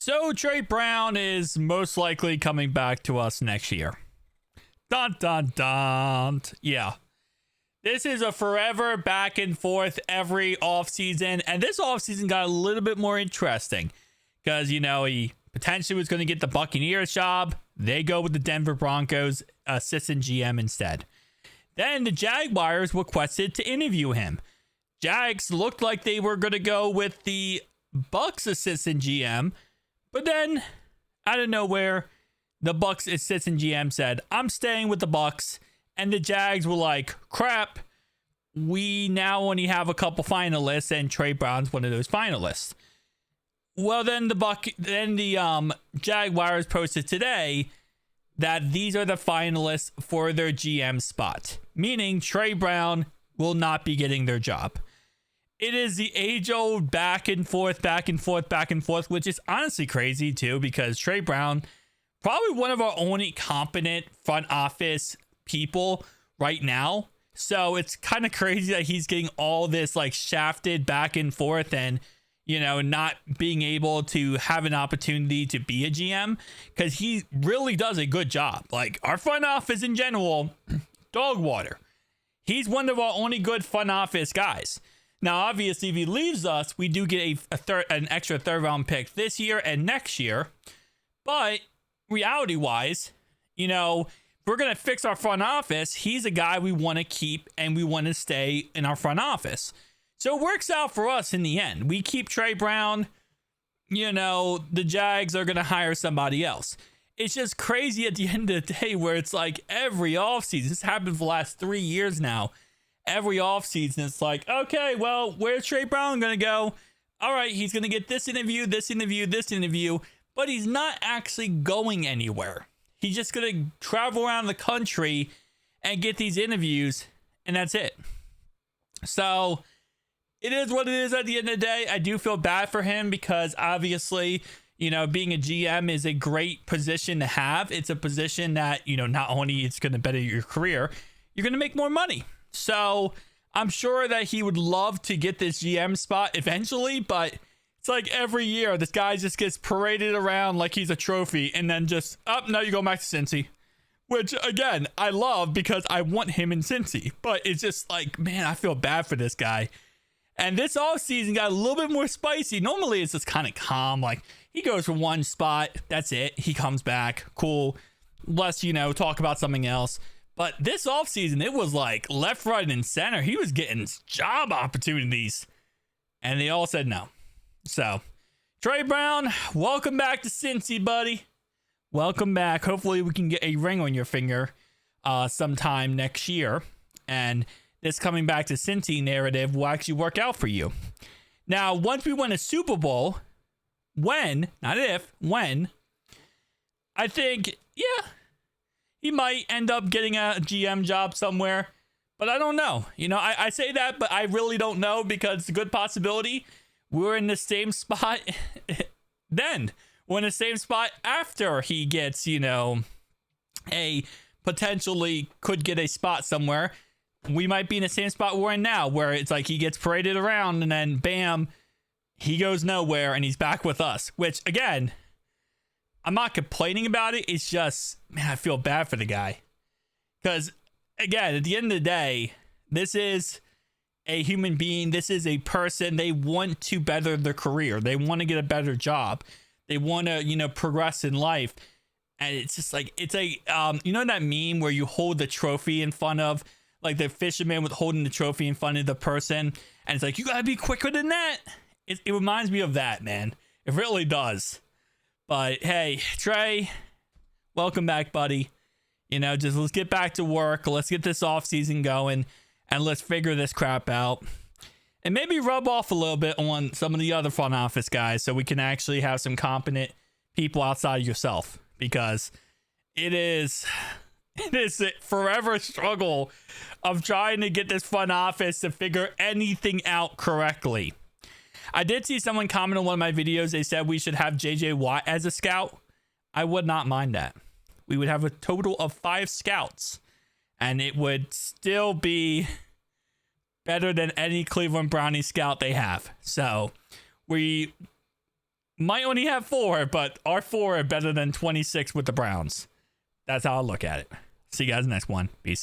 So Trey Brown is most likely coming back to us next year. Dun dun dun. Yeah. This is a forever back and forth every offseason. And this offseason got a little bit more interesting. Because, he potentially was going to get the Buccaneers job. They go with the Denver Broncos assistant GM instead. Then the Jaguars requested to interview him. Jags looked like they were going to go with the Bucs assistant GM. But then, out of nowhere, the Bucs assistant GM said, I'm staying with the Bucs. And the Jags were like, crap, we now only have a couple finalists, and Trey Brown's one of those finalists. Well, then the Jaguars posted today that these are the finalists for their GM spot, meaning Trey Brown will not be getting their job. It is the age-old back and forth, which is honestly crazy too, because Trey Brown, probably one of our only competent front office people right now. So it's kind of crazy that he's getting all this like shafted back and forth and, not being able to have an opportunity to be a GM, because he really does a good job. Like our front office in general, dog water. He's one of our only good front office guys. Now, obviously, if he leaves us, we do get an extra third round pick this year and next year. But reality wise, if we're going to fix our front office, he's a guy we want to keep and we want to stay in our front office. So it works out for us in the end. We keep Trey Brown, the Jags are going to hire somebody else. It's just crazy at the end of the day where it's like every offseason, this happened for the last 3 years now. Every offseason, it's like, okay, well, where's Trey Brown going to go? All right, he's going to get this interview, but he's not actually going anywhere. He's just going to travel around the country and get these interviews, and that's it. So it is what it is at the end of the day. I do feel bad for him because obviously, being a GM is a great position to have. It's a position that, not only it's going to better your career, you're going to make more money. So I'm sure that he would love to get this GM spot eventually, but it's like every year this guy just gets paraded around like he's a trophy and then just, now you go back to Cincy. Which, again, I love because I want him in Cincy. But it's just like, man, I feel bad for this guy. And this offseason got a little bit more spicy. Normally it's just kind of calm. Like, he goes from one spot, that's it. He comes back, cool. Let's, talk about something else. But this offseason, it was like left, right, and center. He was getting job opportunities. And they all said no. So, Trey Brown, welcome back to Cincy, buddy. Welcome back. Hopefully we can get a ring on your finger sometime next year. And this coming back to Cincy narrative will actually work out for you. Now, once we win a Super Bowl, when, not if, when, I think, yeah, he might end up getting a GM job somewhere. But I don't know. I say that, but I really don't know because it's a good possibility. We're in the same spot then. We're in the same spot after he gets, a potentially could get a spot somewhere. We might be in the same spot we're in now, where it's like he gets paraded around and then bam, he goes nowhere and he's back with us. Which, again, I'm not complaining about it. It's just, man, I feel bad for the guy. Because, again, at the end of the day, this is a human being. This is a person. They want to better their career. They want to get a better job. They want to, progress in life. And it's just like, it's a, that meme where you hold the trophy in front of, like the fisherman with holding the trophy in front of the person. And it's like, you got to be quicker than that. It reminds me of that, man. It really does. But hey, Trey, welcome back, buddy. Just let's get back to work. Let's get this offseason going and let's figure this crap out. And maybe rub off a little bit on some of the other front office guys so we can actually have some competent people outside of yourself, because it is a forever struggle of trying to get this front office to figure anything out correctly. I did see someone comment on one of my videos. They said we should have JJ Watt as a scout. I would not mind that. We would have a total of 5 scouts, and it would still be better than any Cleveland Brownie scout they have. So we might only have 4, but our 4 are better than 26 with the Browns. That's how I look at it. See you guys next one. Peace.